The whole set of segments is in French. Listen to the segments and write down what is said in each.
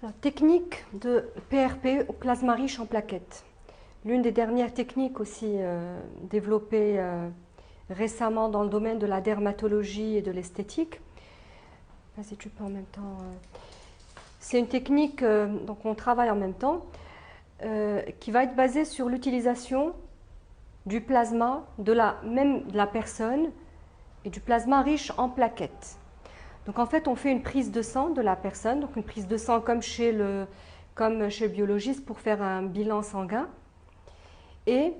La technique de PRP au plasma riche en plaquettes. L'une des dernières techniques aussi développées récemment dans le domaine de la dermatologie et de l'esthétique. Vas-y, tu peux en même temps. C'est une technique, donc on travaille en même temps, qui va être basée sur l'utilisation du plasma de la personne et du plasma riche en plaquettes. Donc en fait, on fait une prise de sang de la personne, donc une prise de sang comme chez le biologiste pour faire un bilan sanguin. Et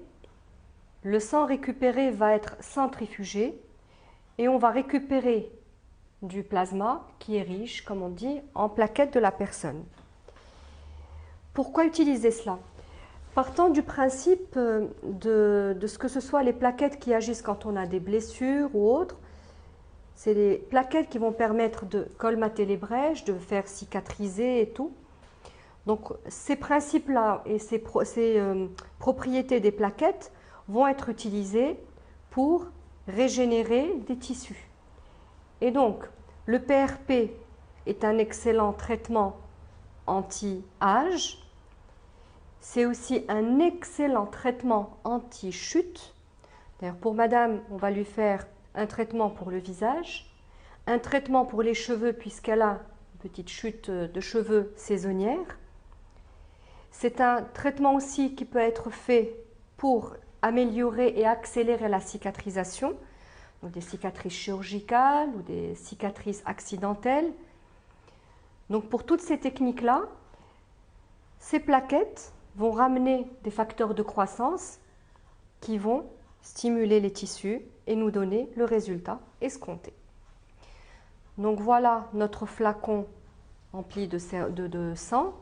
le sang récupéré va être centrifugé et on va récupérer du plasma qui est riche, comme on dit, en plaquettes de la personne. Pourquoi utiliser cela? Partant du principe de ce que ce soit les plaquettes qui agissent quand on a des blessures ou autres, c'est les plaquettes qui vont permettre de colmater les brèches, de faire cicatriser et tout. Donc ces principes-là et ces propriétés des plaquettes vont être utilisés pour régénérer des tissus. Et donc le PRP est un excellent traitement anti-âge. C'est aussi un excellent traitement anti-chute. D'ailleurs, pour madame, on va lui faire un traitement pour le visage, un traitement pour les cheveux puisqu'elle a une petite chute de cheveux saisonnière. C'est un traitement aussi qui peut être fait pour améliorer et accélérer la cicatrisation, donc des cicatrices chirurgicales ou des cicatrices accidentelles. Donc pour toutes ces techniques-là, ces plaquettes vont ramener des facteurs de croissance qui vont stimuler les tissus et nous donner le résultat escompté. Donc voilà notre flacon rempli de sang.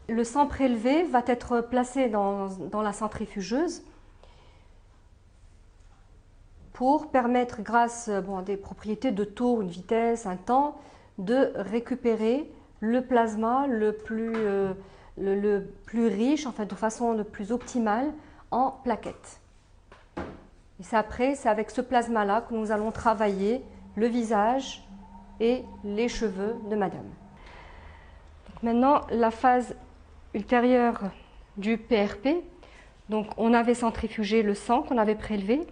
Le sang prélevé va être placé dans la centrifugeuse pour permettre, grâce à des propriétés de tour, une vitesse, un temps, de récupérer le plasma le plus riche, en fait, de façon le plus optimale, en plaquettes. Et c'est avec ce plasma-là que nous allons travailler le visage et les cheveux de madame. Donc maintenant, la phase ultérieure du PRP. Donc on avait centrifugé le sang qu'on avait prélevé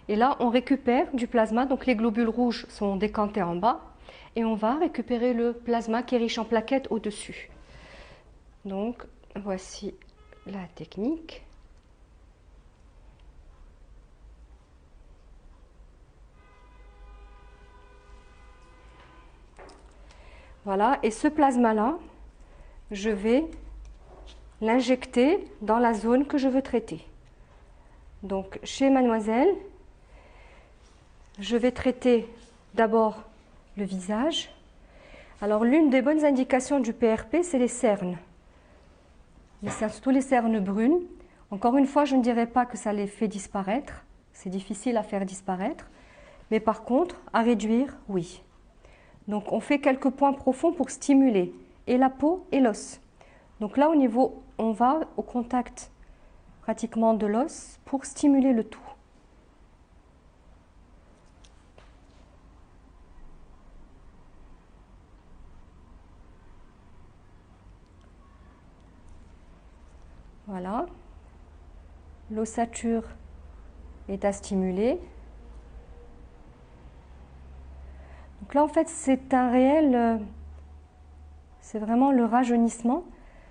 et là on récupère du plasma, donc les globules rouges sont décantés en bas et on va récupérer le plasma qui est riche en plaquettes au-dessus. Donc voici la technique. Voilà, et ce plasma-là, je vais l'injecter dans la zone que je veux traiter. Donc chez mademoiselle, je vais traiter d'abord le visage. Alors l'une des bonnes indications du PRP, c'est les cernes. Surtout les cernes brunes. Encore une fois, je ne dirais pas que ça les fait disparaître. C'est difficile à faire disparaître. Mais par contre, à réduire, oui. Donc on fait quelques points profonds pour stimuler et la peau et l'os. Donc là, on va au contact pratiquement de l'os pour stimuler le tout. Voilà. L'ossature est à stimuler. Donc là, en fait, c'est vraiment le rajeunissement.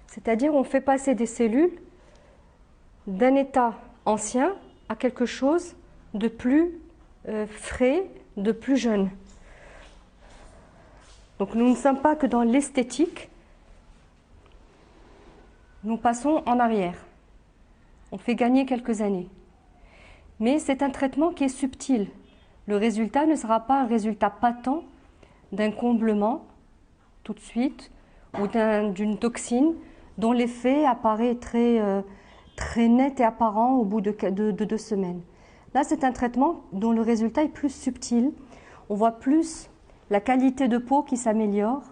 C'est-à-dire on fait passer des cellules d'un état ancien à quelque chose de plus frais, de plus jeune. Donc nous ne sommes pas que dans l'esthétique, nous passons en arrière. On fait gagner quelques années. Mais c'est un traitement qui est subtil. Le résultat ne sera pas un résultat patent d'un comblement tout de suite ou d'une toxine dont l'effet apparaît très net et apparent au bout de 2 semaines. Là, c'est un traitement dont le résultat est plus subtil. On voit plus la qualité de peau qui s'améliore,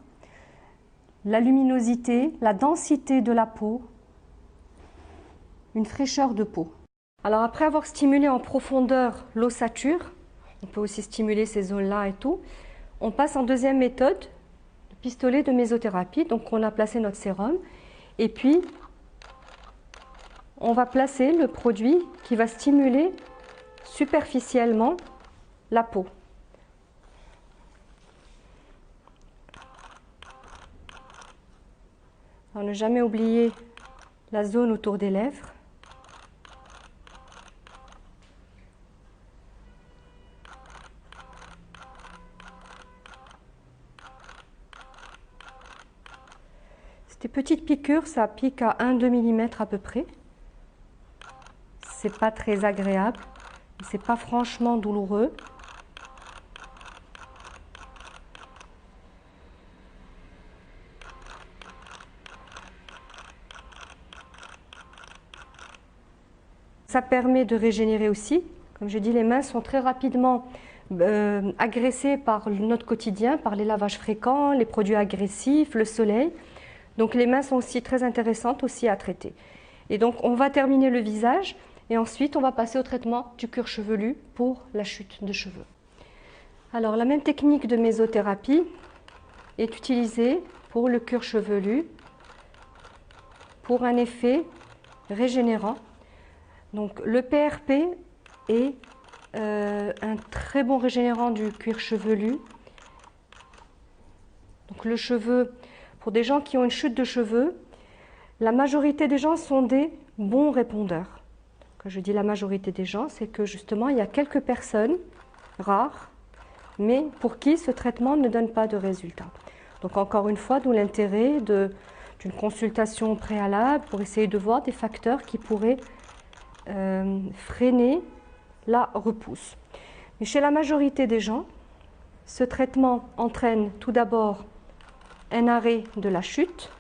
la luminosité, la densité de la peau, une fraîcheur de peau. Alors après avoir stimulé en profondeur l'ossature, on peut aussi stimuler ces zones-là et tout, on passe en deuxième méthode de pistolet de mésothérapie. Donc on a placé notre sérum et puis on va placer le produit qui va stimuler superficiellement la peau. Alors, ne jamais oublier la zone autour des lèvres. Ces petites piqûres, ça pique à 1-2 mm à peu près. C'est pas très agréable, c'est pas franchement douloureux. Ça permet de régénérer aussi. Comme je dis, les mains sont très rapidement agressées par notre quotidien, par les lavages fréquents, les produits agressifs, le soleil. Donc les mains sont aussi très intéressantes aussi à traiter. Et donc on va terminer le visage et ensuite on va passer au traitement du cuir chevelu pour la chute de cheveux. Alors la même technique de mésothérapie est utilisée pour le cuir chevelu pour un effet régénérant. Donc le PRP est un très bon régénérant du cuir chevelu. Donc le cheveu, pour des gens qui ont une chute de cheveux, la majorité des gens sont des bons répondeurs. Quand je dis la majorité des gens, c'est que justement il y a quelques personnes rares, mais pour qui ce traitement ne donne pas de résultat. Donc encore une fois, d'où l'intérêt d'une consultation préalable pour essayer de voir des facteurs qui pourraient freiner la repousse. Mais chez la majorité des gens, ce traitement entraîne tout d'abord un arrêt de la chute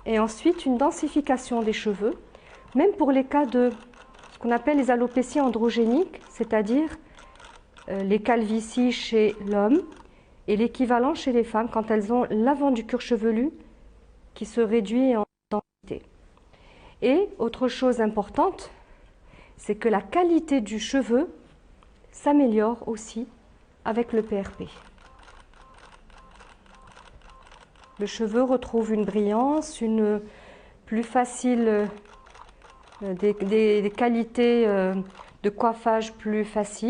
et ensuite une densification des cheveux, même pour les cas de ce qu'on appelle les alopécies androgéniques, c'est-à-dire les calvities chez l'homme et l'équivalent chez les femmes quand elles ont l'avant du cuir chevelu qui se réduit en densité. Et autre chose importante, c'est que la qualité du cheveu s'améliore aussi avec le PRP. Le cheveu retrouve une brillance, une plus facile, des qualités de coiffage plus faciles.